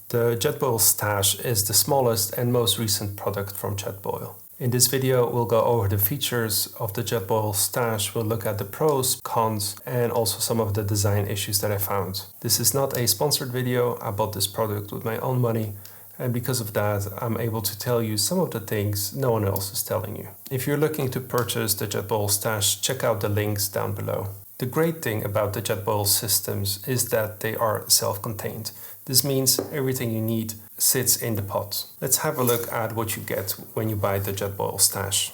The Jetboil Stash is the smallest and most recent product from Jetboil. In this video, we'll go over the features of the Jetboil Stash, we'll look at the pros, cons, and also some of the design issues that I found. This is not a sponsored video, I bought this product with my own money, and because of that, I'm able to tell you some of the things no one else is telling you. If you're looking to purchase the Jetboil Stash, check out the links down below. The great thing about the Jetboil systems is that they are self-contained. This means everything you need sits in the pot. Let's have a look at what you get when you buy the Jetboil Stash.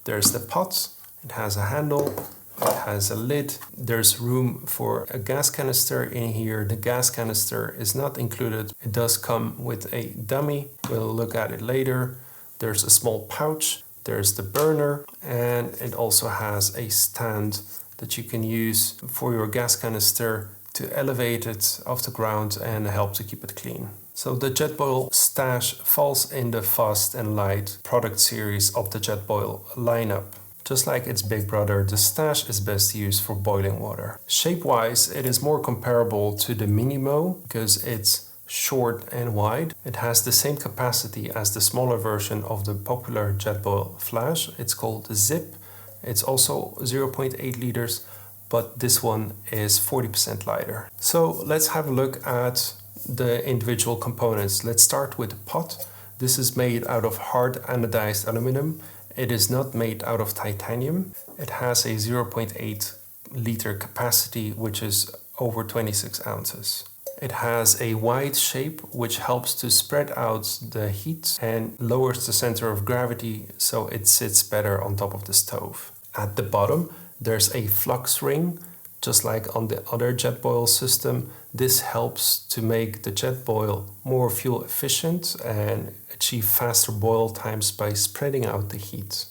There's the pot, it has a handle, it has a lid, there's room for a gas canister in here. The gas canister is not included. It does come with a dummy, we'll look at it later. There's a small pouch, there's the burner, and it also has a stand that you can use for your gas canister to elevate it off the ground and help to keep it clean. So the Jetboil Stash falls in the fast and light product series of the Jetboil lineup. Just like its big brother, the Stash is best used for boiling water. Shape-wise, it is more comparable to the Minimo because it's short and wide. It has the same capacity as the smaller version of the popular Jetboil Flash. It's called the Zip. It's also 0.8 liters, but this one is 40% lighter. So let's have a look at the individual components. Let's start with the pot. This is made out of hard anodized aluminum. It is not made out of titanium. It has a 0.8 liter capacity, which is over 26 ounces. It has a wide shape, which helps to spread out the heat and lowers the center of gravity, so it sits better on top of the stove. At the bottom, there's a FluxRing, just like on the other Jetboil system. This helps to make the Jetboil more fuel efficient and achieve faster boil times by spreading out the heat.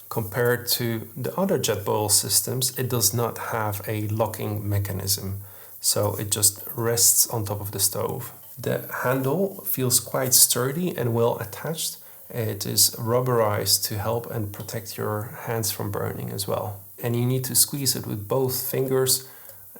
Compared to the other Jetboil systems, it does not have a locking mechanism, so it just rests on top of the stove. The handle feels quite sturdy and well attached. It is rubberized to help and protect your hands from burning as well. And you need to squeeze it with both fingers,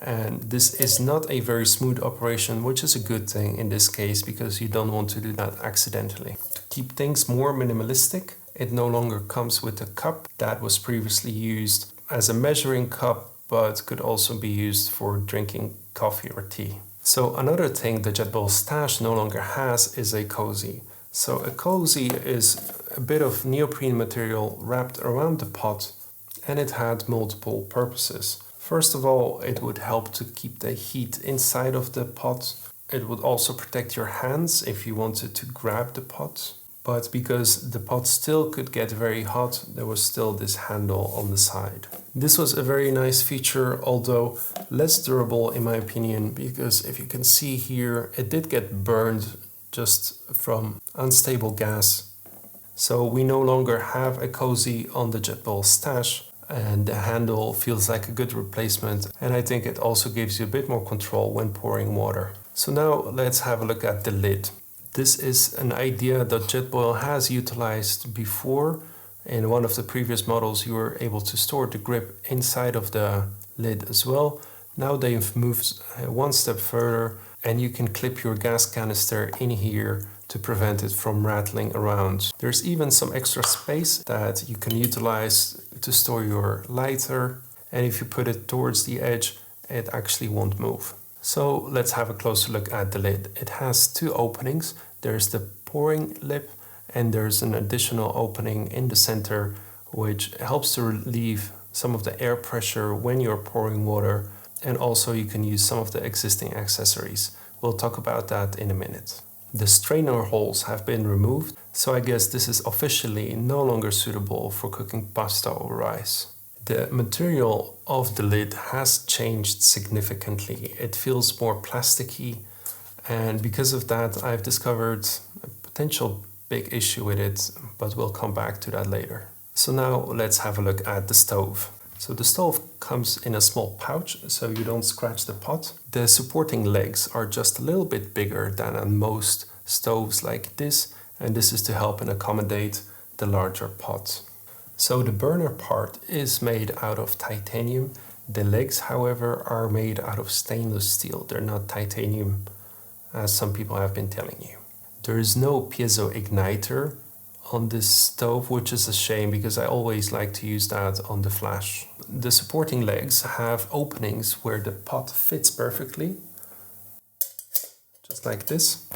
and this is not a very smooth operation, which is a good thing in this case because you don't want to do that accidentally. To keep things more minimalistic, it no longer comes with a cup that was previously used as a measuring cup but could also be used for drinking coffee or tea. So another thing the Jetboil Stash no longer has is a cozy. So a cozy is a bit of neoprene material wrapped around the pot, and it had multiple purposes. First of all, it would help to keep the heat inside of the pot. It would also protect your hands if you wanted to grab the pot. But because the pot still could get very hot, there was still this handle on the side. This was a very nice feature, although less durable in my opinion, because if you can see here, it did get burned just from unstable gas. So we no longer have a cozy on the Jetboil Stash, and the handle feels like a good replacement, and I think it also gives you a bit more control when pouring water. So now let's have a look at the lid. This is an idea that Jetboil has utilized before. In one of the previous models you were able to store the grip inside of the lid as well. Now they've moved one step further, and you can clip your gas canister in here to prevent it from rattling around. There's even some extra space that you can utilize to store your lighter, and if you put it towards the edge, it actually won't move. So let's have a closer look at the lid. It has two openings. There's the pouring lip, and there's an additional opening in the center, which helps to relieve some of the air pressure when you're pouring water. And also you can use some of the existing accessories. We'll talk about that in a minute. The strainer holes have been removed, so I guess this is officially no longer suitable for cooking pasta or rice. The material of the lid has changed significantly. It feels more plasticky, and because of that I've discovered a potential big issue with it, but we'll come back to that later. So now let's have a look at the stove. So the stove comes in a small pouch, so you don't scratch the pot. The supporting legs are just a little bit bigger than on most stoves like this, and this is to help and accommodate the larger pot. So the burner part is made out of titanium. The legs, however, are made out of stainless steel. They're not titanium as some people have been telling you. There is no piezo igniter on this stove, which is a shame because I always like to use that on the flash. The supporting legs have openings where the pot fits perfectly, just like this.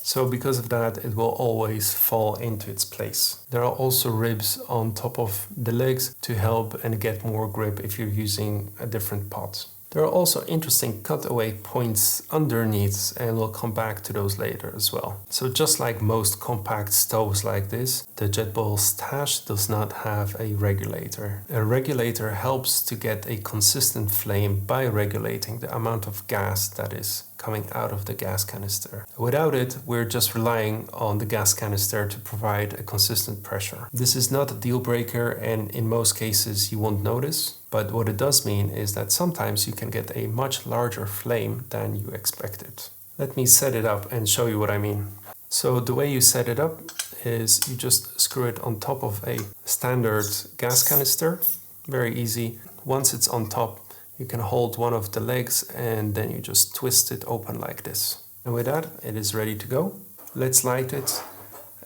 So because of that, it will always fall into its place. There are also ribs on top of the legs to help and get more grip if you're using a different pot. There are also interesting cutaway points underneath, and we'll come back to those later as well. So just like most compact stoves like this, the Jetboil Stash does not have a regulator. A regulator helps to get a consistent flame by regulating the amount of gas that is coming out of the gas canister. Without it, we're just relying on the gas canister to provide a consistent pressure. This is not a deal breaker, and in most cases you won't notice, but what it does mean is that sometimes you can get a much larger flame than you expected. Let me set it up and show you what I mean. So the way you set it up is you just screw it on top of a standard gas canister. Very easy. Once it's on top, you can hold one of the legs and then you just twist it open like this. And with that, it is ready to go. Let's light it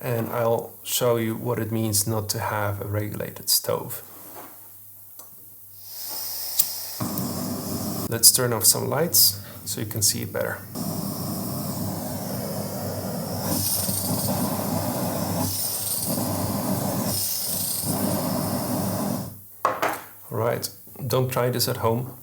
and I'll show you what it means not to have a regulated stove. Let's turn off some lights so you can see it better. Alright, don't try this at home.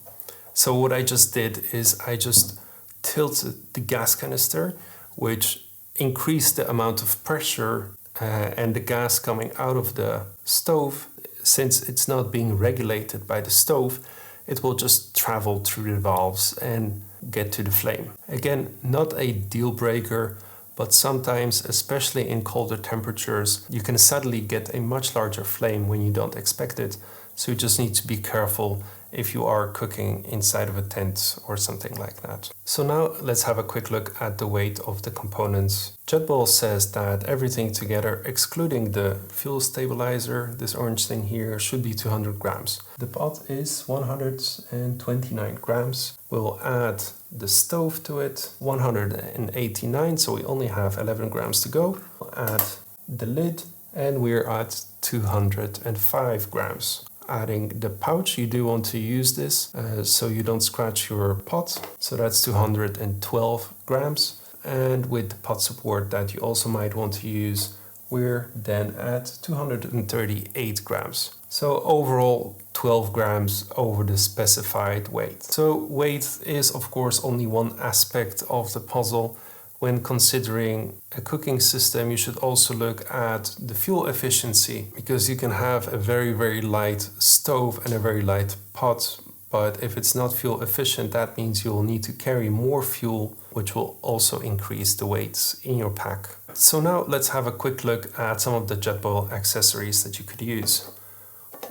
So what I just did is I just tilted the gas canister, which increased the amount of pressure and the gas coming out of the stove. Since it's not being regulated by the stove, it will just travel through the valves and get to the flame. Again, not a deal breaker, but sometimes, especially in colder temperatures, you can suddenly get a much larger flame when you don't expect it. So you just need to be careful if you are cooking inside of a tent or something like that. So now let's have a quick look at the weight of the components. Jetboil says that everything together, excluding the fuel stabilizer, this orange thing here, should be 200 grams. The pot is 129 grams. We'll add the stove to it, 189, so we only have 11 grams to go. We'll add the lid and we're at 205 grams. Adding the pouch, you do want to use this so you don't scratch your pot. So that's 212 grams. And with the pot support that you also might want to use, we're then at 238 grams. So overall 12 grams over the specified weight. So weight is of course only one aspect of the puzzle. When considering a cooking system, you should also look at the fuel efficiency, because you can have a very, very light stove and a very light pot. But if it's not fuel efficient, that means you'll need to carry more fuel, which will also increase the weights in your pack. So now let's have a quick look at some of the Jetboil accessories that you could use.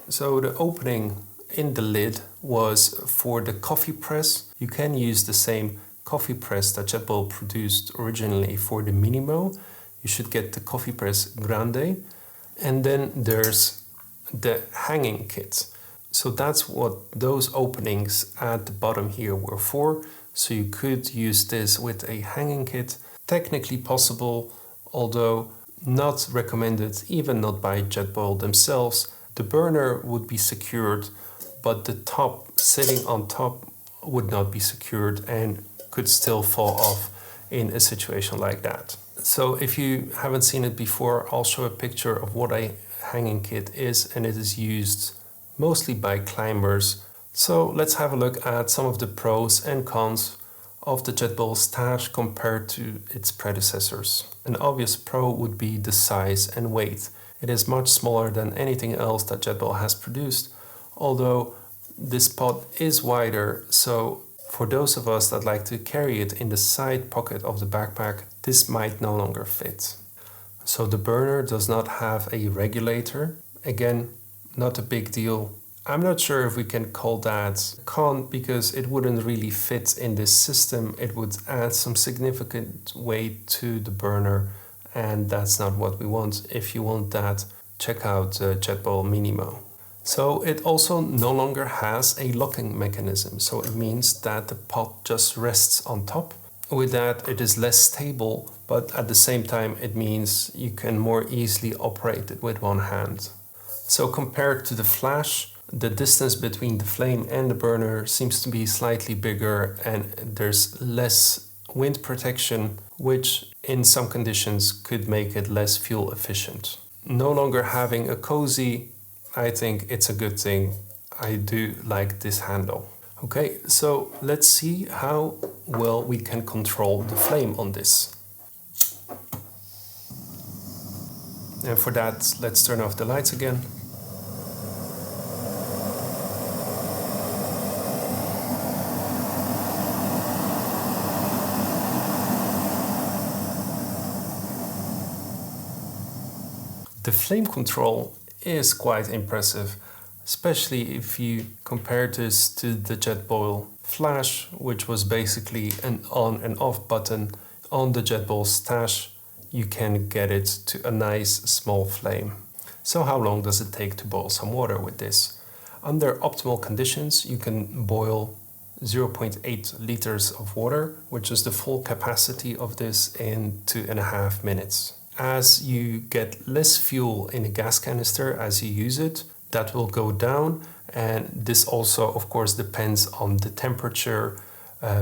So the opening in the lid was for the coffee press. You can use the same coffee press that Jetboil produced originally for the Minimo. You should get the coffee press Grande. And then there's the hanging kit. So that's what those openings at the bottom here were for. So you could use this with a hanging kit. Technically possible, although not recommended, even not by Jetboil themselves. The burner would be secured, but the top sitting on top would not be secured and could still fall off in a situation like that. So if you haven't seen it before, I'll show a picture of what a hanging kit is, and it is used mostly by climbers. So let's have a look at some of the pros and cons of the Jetboil Stash compared to its predecessors. An obvious pro would be the size and weight. It is much smaller than anything else that Jetboil has produced, although this pot is wider, so for those of us that like to carry it in the side pocket of the backpack, this might no longer fit. So the burner does not have a regulator. Again, not a big deal. I'm not sure if we can call that a con, because it wouldn't really fit in this system. It would add some significant weight to the burner, and that's not what we want. If you want that, check out Jetboil Minimo. So it also no longer has a locking mechanism. So it means that the pot just rests on top. With that, it is less stable, but at the same time, it means you can more easily operate it with one hand. So compared to the flash, the distance between the flame and the burner seems to be slightly bigger, and there's less wind protection, which in some conditions could make it less fuel efficient. No longer having a cozy, I think it's a good thing. I do like this handle. Okay, so let's see how well we can control the flame on this. And for that, let's turn off the lights again. The flame control is quite impressive, especially if you compare this to the Jetboil Flash, which was basically an on and off button. On the Jetboil Stash, you can get it to a nice small flame. So how long does it take to boil some water with this? Under optimal conditions, you can boil 0.8 liters of water, which is the full capacity of this, in 2.5 minutes. As you get less fuel in the gas canister as you use it, that will go down, and this also of course depends on the temperature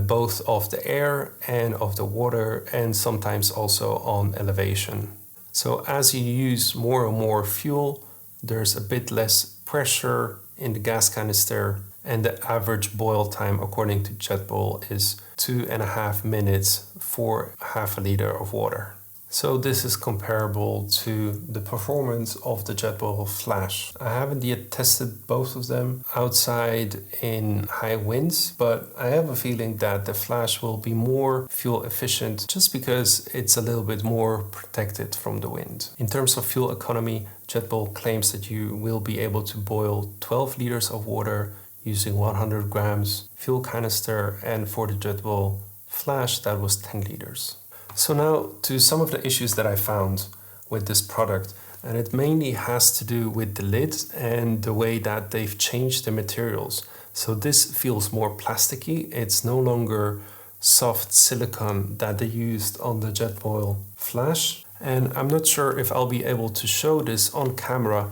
both of the air and of the water, and sometimes also on elevation. So as you use more and more fuel, there's a bit less pressure in the gas canister, and the average boil time according to Jetboil is 2.5 minutes for half a liter of water. So this is comparable to the performance of the Jetboil Flash. I haven't yet tested both of them outside in high winds, but I have a feeling that the Flash will be more fuel efficient just because it's a little bit more protected from the wind. In terms of fuel economy, Jetboil claims that you will be able to boil 12 liters of water using 100 grams fuel canister, and for the Jetboil Flash that was 10 liters. So now to some of the issues that I found with this product, and it mainly has to do with the lid and the way that they've changed the materials. So this feels more plasticky. It's no longer soft silicone that they used on the Jetboil Flash. And I'm not sure if I'll be able to show this on camera,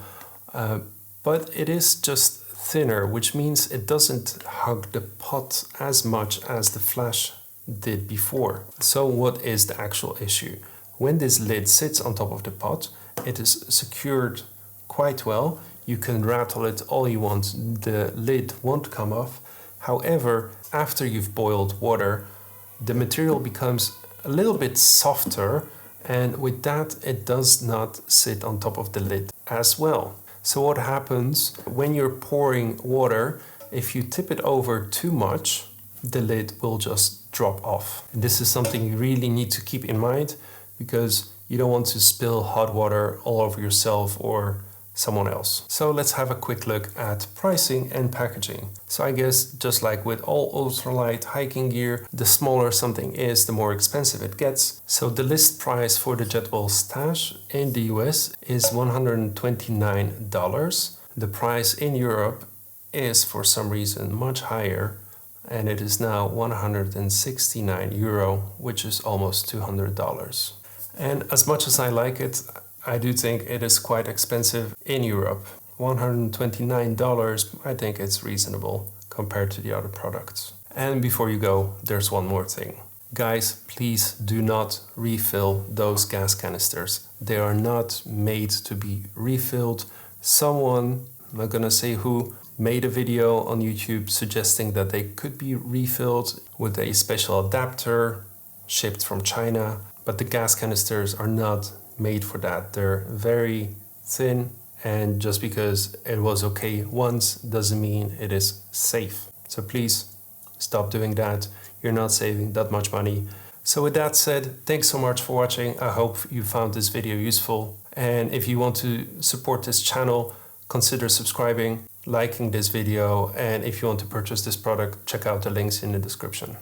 but it is just thinner, which means it doesn't hug the pot as much as the Flash did before. So what is the actual issue? When this lid sits on top of the pot, it is secured quite well. You can rattle it all you want, the lid won't come off. However, after you've boiled water, the material becomes a little bit softer, and with that it does not sit on top of the lid as well. So what happens when you're pouring water, if you tip it over too much, the lid will just drop off. And this is something you really need to keep in mind, because you don't want to spill hot water all over yourself or someone else. So let's have a quick look at pricing and packaging. So I guess just like with all ultralight hiking gear, the smaller something is, the more expensive it gets. So the list price for the Jetboil Stash in the US is $129. The price in Europe is for some reason much higher, and it is now €169, which is almost $200. And as much as I like it, I do think it is quite expensive in Europe. $129, I think it's reasonable compared to the other products. And before you go, there's one more thing. Guys, please do not refill those gas canisters. They are not made to be refilled. Someone, I'm not gonna say who, made a video on YouTube suggesting that they could be refilled with a special adapter shipped from China, but the gas canisters are not made for that. They're very thin, and just because it was okay once doesn't mean it is safe. So please stop doing that. You're not saving that much money. So with that said, thanks so much for watching. I hope you found this video useful. And if you want to support this channel, consider subscribing, liking this video, and if you want to purchase this product, check out the links in the description.